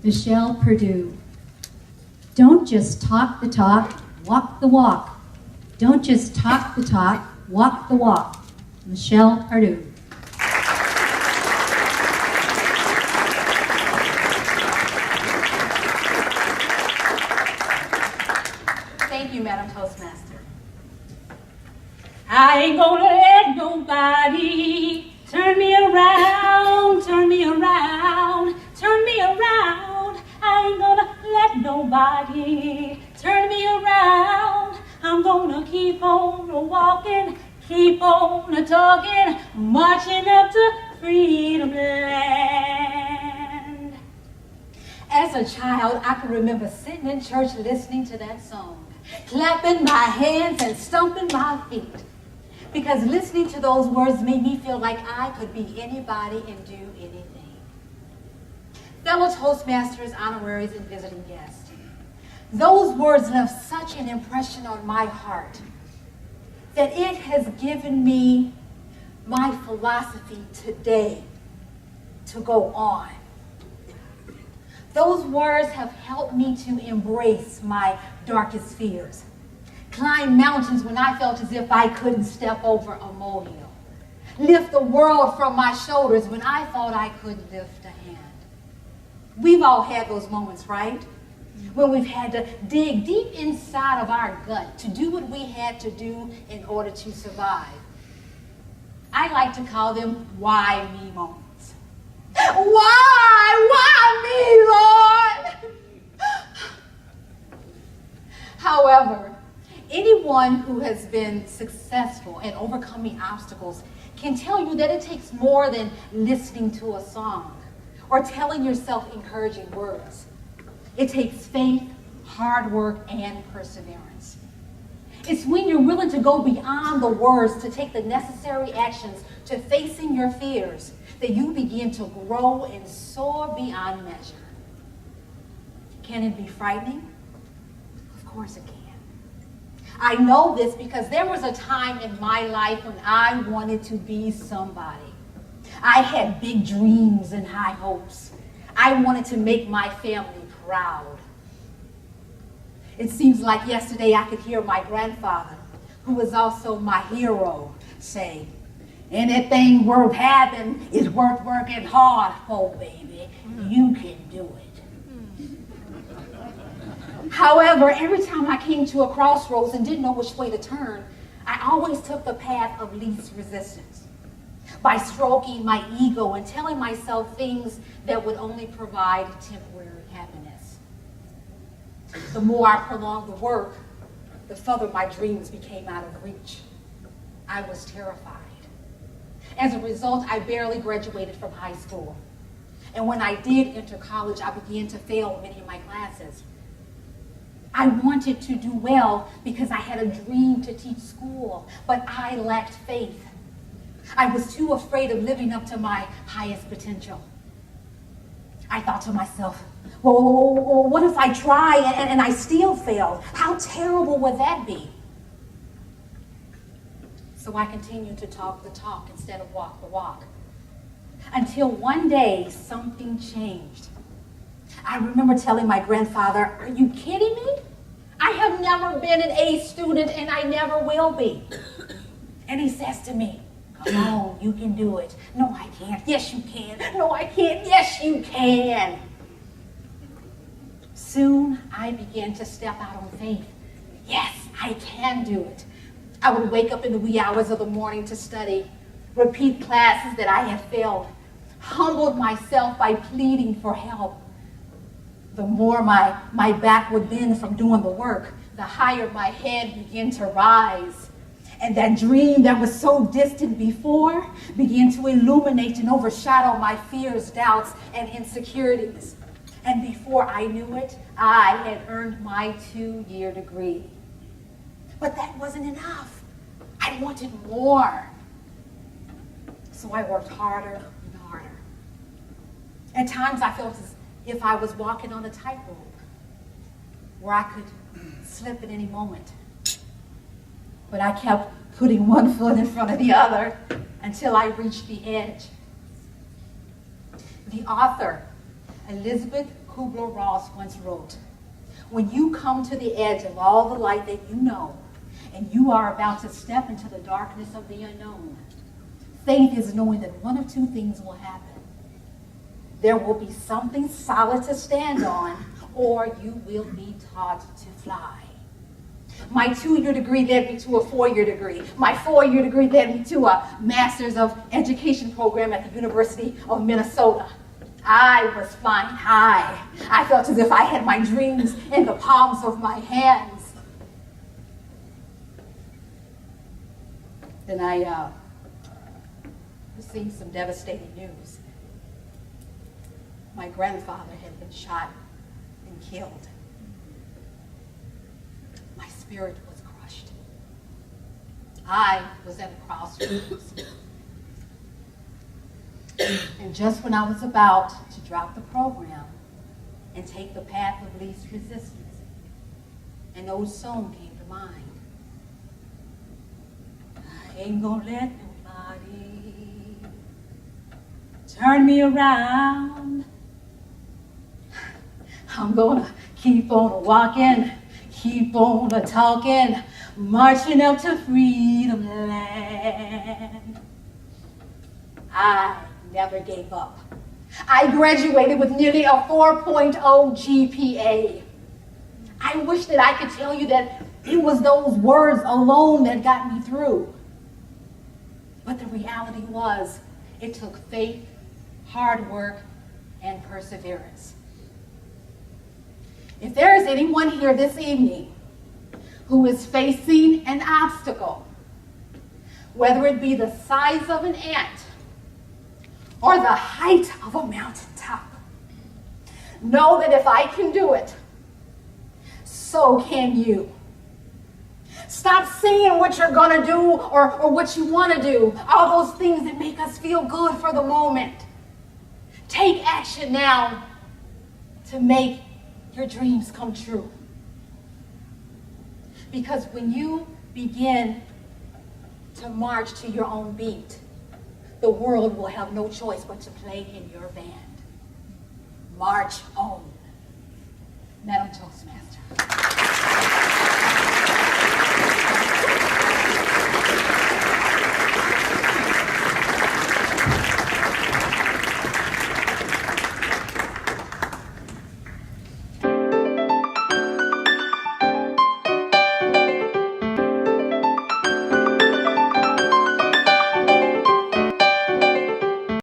Michelle Perdue. Don't just talk the talk, walk the walk. Don't just talk the talk, walk the walk. Michelle Perdue. Thank you, Madam Toastmaster. I ain't gonna let nobody turn me around, turn me around, turn me around. I ain't gonna let nobody turn me around. I'm gonna keep on walking, keep on talking, marching up to freedom land. As a child, I can remember sitting in church listening to that song, clapping my hands and stomping my feet, because listening to those words made me feel like I could be anybody and do anything. Fellow Toastmasters, honoraries, and visiting guests, those words left such an impression on my heart that it has given me my philosophy today to go on. Those words have helped me to embrace my darkest fears, climb mountains when I felt as if I couldn't step over a molehill, lift the world from my shoulders when I thought I couldn't lift a hand. We've all had those moments, right? When we've had to dig deep inside of our gut to do what we had to do in order to survive. I like to call them why me moments. Why me, Lord? However, anyone who has been successful in overcoming obstacles can tell you that it takes more than listening to a song or telling yourself encouraging words. It takes faith, hard work, and perseverance. It's when you're willing to go beyond the words to take the necessary actions to facing your fears that you begin to grow and soar beyond measure. Can it be frightening? Of course it can. I know this because there was a time in my life when I wanted to be somebody. I had big dreams and high hopes. I wanted to make my family proud. It seems like yesterday I could hear my grandfather, who was also my hero, say, anything worth having is worth working hard for, baby. You can do it. However, every time I came to a crossroads and didn't know which way to turn, I always took the path of least resistance, by stroking my ego and telling myself things that would only provide temporary happiness. The more I prolonged the work, the further my dreams became out of reach. I was terrified. As a result, I barely graduated from high school. And when I did enter college, I began to fail many of my classes. I wanted to do well because I had a dream to teach school, but I lacked faith. I was too afraid of living up to my highest potential. I thought to myself, well, what if I try and I still fail? How terrible would that be? So I continued to talk the talk instead of walk the walk. Until one day, something changed. I remember telling my grandfather, are you kidding me? I have never been an A student and I never will be. And he says to me, come on, you can do it. No, I can't. Yes, you can. No, I can't. Yes, you can. Soon, I began to step out on faith. Yes, I can do it. I would wake up in the wee hours of the morning to study, repeat classes that I had failed, humbled myself by pleading for help. The more my back would bend from doing the work, the higher my head began to rise. And that dream that was so distant before began to illuminate and overshadow my fears, doubts, and insecurities. And before I knew it, I had earned my 2-year degree. But that wasn't enough. I wanted more. So I worked harder and harder. At times I felt as if I was walking on a tightrope where I could slip at any moment. But I kept putting one foot in front of the other until I reached the edge. The author, Elizabeth Kubler-Ross once wrote, when you come to the edge of all the light that you know, and you are about to step into the darkness of the unknown, faith is knowing that one of two things will happen. There will be something solid to stand on, or you will be taught to fly. My 2-year degree led me to a 4-year degree. My 4-year degree led me to a Master's of Education program at the University of Minnesota. I was flying high. I felt as if I had my dreams in the palms of my hands. Then I received some devastating news. My grandfather had been shot and killed. My spirit was crushed. I was at a crossroads. And just when I was about to drop the program and take the path of least resistance, an old song came to mind. I ain't gonna let nobody turn me around. I'm gonna keep on walking, keep on talking, marching up to freedom land. I never gave up. I graduated with nearly a 4.0 GPA. I wish that I could tell you that it was those words alone that got me through. But the reality was, it took faith, hard work, and perseverance. If there is anyone here this evening who is facing an obstacle, whether it be the size of an ant or the height of a mountaintop, know that if I can do it, so can you. Stop saying what you're going to do or what you want to do, all those things that make us feel good for the moment. Take action now to make your dreams come true. Because when you begin to march to your own beat, the world will have no choice but to play in your band. March on. Madam Toastmaster.